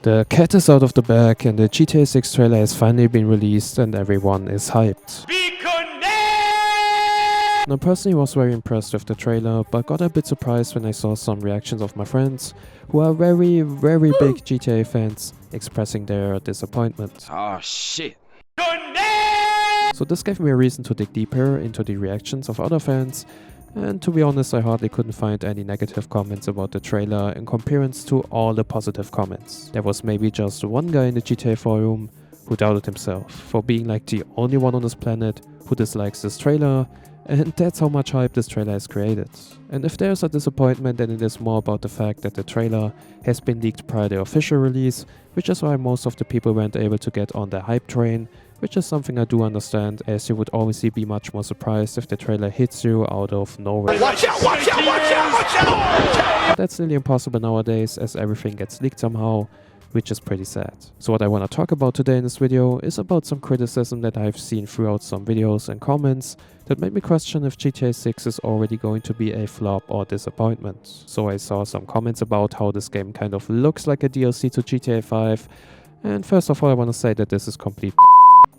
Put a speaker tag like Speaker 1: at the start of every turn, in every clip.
Speaker 1: The cat is out of the bag and the GTA 6 trailer has finally been released and everyone is hyped. I personally was very impressed with the trailer, but got a bit surprised when I saw some reactions of my friends who are very big GTA fans expressing their disappointment.
Speaker 2: Oh shit.
Speaker 1: So this gave me a reason to dig deeper into the reactions of other fans, and to be honest, I hardly couldn't find any negative comments about the trailer in comparison to all the positive comments. There was maybe just one guy in the GTA forum who doubted himself for being like the only one on this planet who dislikes this trailer, and that's how much hype this trailer has created. And if there's a disappointment, then it is more about the fact that the trailer has been leaked prior to the official release, which is why most of the people weren't able to get on the hype train, which is something I do understand, as you would obviously be much more surprised if the trailer hits you out of nowhere.
Speaker 3: Watch out, watch out, watch out, watch out!
Speaker 1: That's nearly impossible nowadays, as everything gets leaked somehow, which is pretty sad. So what I want to talk about today in this video is about some criticism that I've seen throughout some videos and comments that made me question if GTA 6 is already going to be a flop or disappointment. So I saw some comments about how this game kind of looks like a DLC to GTA 5, and first of all I want to say that this is complete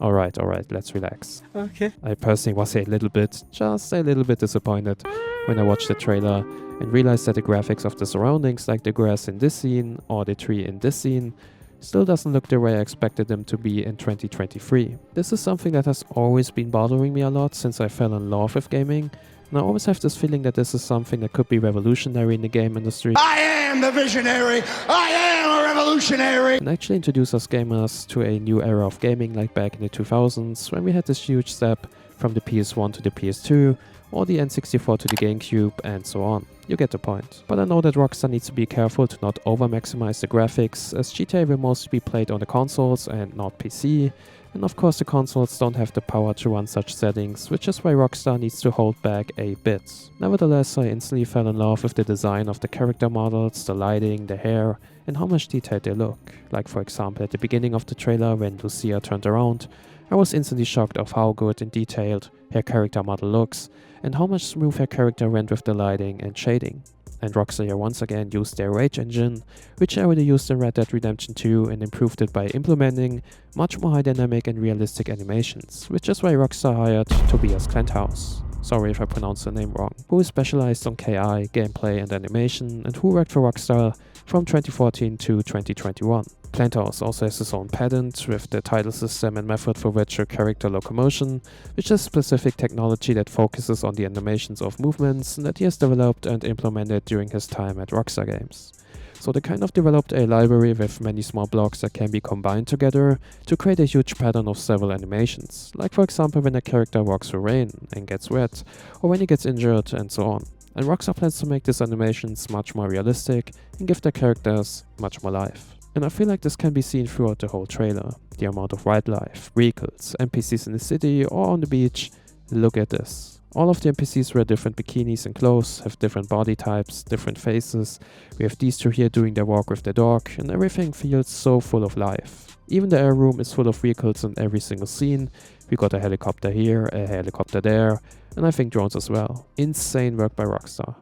Speaker 1: Alright, let's relax.
Speaker 3: Okay.
Speaker 1: I personally was just a little bit disappointed when I watched the trailer and realized that the graphics of the surroundings, like the grass in this scene or the tree in this scene, still doesn't look the way I expected them to be in 2023. This is something that has always been bothering me a lot since I fell in love with gaming, and I always have this feeling that this is something that could be revolutionary in the game industry.
Speaker 3: I am the visionary! I am a revolutionary!
Speaker 1: And actually introduce us gamers to a new era of gaming, like back in the 2000s, when we had this huge step from the PS1 to the PS2, or the N64 to the GameCube, and so on. You get the point. But I know that Rockstar needs to be careful to not over-maximize the graphics, as GTA will mostly be played on the consoles and not PC, and of course the consoles don't have the power to run such settings, which is why Rockstar needs to hold back a bit. Nevertheless, I instantly fell in love with the design of the character models, the lighting, the hair, and how much detailed they look. Like for example at the beginning of the trailer when Lucia turned around, I was instantly shocked of how good and detailed her character model looks, and how much smooth her character went with the lighting and shading. And Rockstar here once again used their Rage engine, which I already used in Red Dead Redemption 2, and improved it by implementing much more high dynamic and realistic animations, which is why Rockstar hired Tobias Klenthaus, sorry if I pronounced the name wrong, who is specialized on KI, gameplay and animation, and who worked for Rockstar from 2014 to 2021. Klenthaus also has his own patent with the title system and method for virtual character locomotion, which is specific technology that focuses on the animations of movements that he has developed and implemented during his time at Rockstar Games. So they kind of developed a library with many small blocks that can be combined together to create a huge pattern of several animations, like for example when a character walks through rain and gets wet, or when he gets injured and so on. And Rockstar plans to make these animations much more realistic and give their characters much more life. And I feel like this can be seen throughout the whole trailer. The amount of wildlife, vehicles, NPCs in the city or on the beach. Look at this. All of the NPCs wear different bikinis and clothes, have different body types, different faces. We have these two here doing their walk with their dog, and everything feels so full of life. Even the air room is full of vehicles in every single scene. We got a helicopter here, a helicopter there, and I think drones as well. Insane work by Rockstar.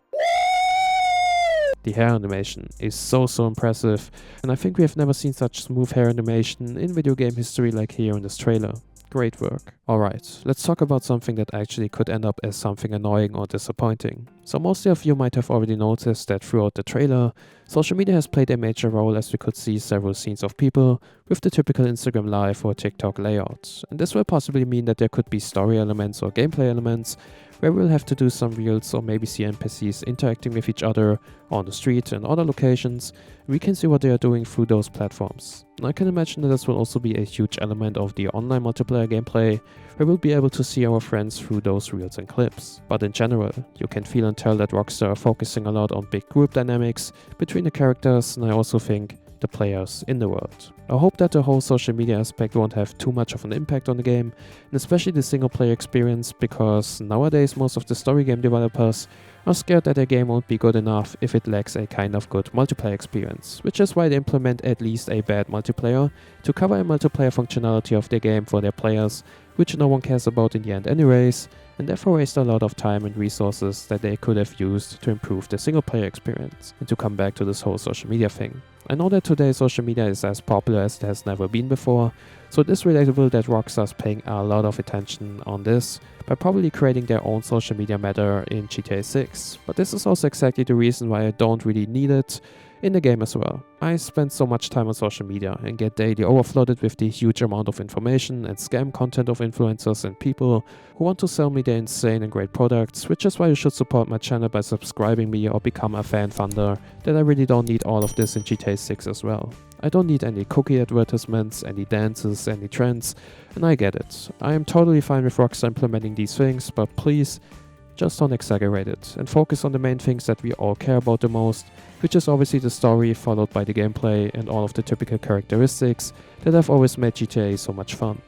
Speaker 1: The hair animation is so impressive, and I think we have never seen such smooth hair animation in video game history like here in this trailer. Great work. Alright, let's talk about something that actually could end up as something annoying or disappointing. So most of you might have already noticed that throughout the trailer, social media has played a major role, as we could see several scenes of people with the typical Instagram Live or TikTok layouts. And this will possibly mean that there could be story elements or gameplay elements where we'll have to do some reels or maybe see NPCs interacting with each other on the street and other locations. We can see what they are doing through those platforms. And I can imagine that this will also be a huge element of the online multiplayer gameplay, where we'll be able to see our friends through those reels and clips. But in general, you can feel and tell that Rockstar are focusing a lot on big group dynamics between the characters, and I also think the players in the world. I hope that the whole social media aspect won't have too much of an impact on the game, and especially the single player experience, because nowadays most of the story game developers are scared that their game won't be good enough if it lacks a kind of good multiplayer experience, which is why they implement at least a bad multiplayer to cover a multiplayer functionality of their game for their players, which no one cares about in the end anyways, and therefore waste a lot of time and resources that they could have used to improve the single player experience. And to come back to this whole social media thing. I know that today social media is as popular as it has never been before, so it is relatable that Rockstar is paying a lot of attention on this by probably creating their own social media meta in GTA 6. But this is also exactly the reason why I don't really need it in the game as well. I spend so much time on social media and get daily overflooded with the huge amount of information and scam content of influencers and people who want to sell me their insane and great products, which is why you should support my channel by subscribing me or become a fan funder, that I really don't need all of this in GTA 6 as well. I don't need any cookie advertisements, any dances, any trends, and I get it. I am totally fine with Rockstar implementing these things, but please, just don't exaggerate it and focus on the main things that we all care about the most, which is obviously the story followed by the gameplay and all of the typical characteristics that have always made GTA so much fun.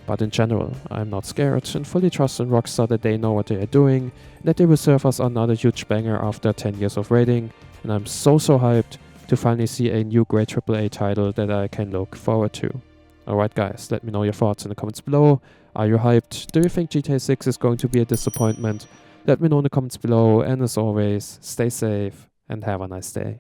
Speaker 1: But in general, I'm not scared and fully trust in Rockstar that they know what they are doing and that they will serve us another huge banger after 10 years of raiding, and I'm so hyped to finally see a new great AAA title that I can look forward to. Alright guys, let me know your thoughts in the comments below. Are you hyped? Do you think GTA 6 is going to be a disappointment? Let me know in the comments below, and as always, stay safe and have a nice day.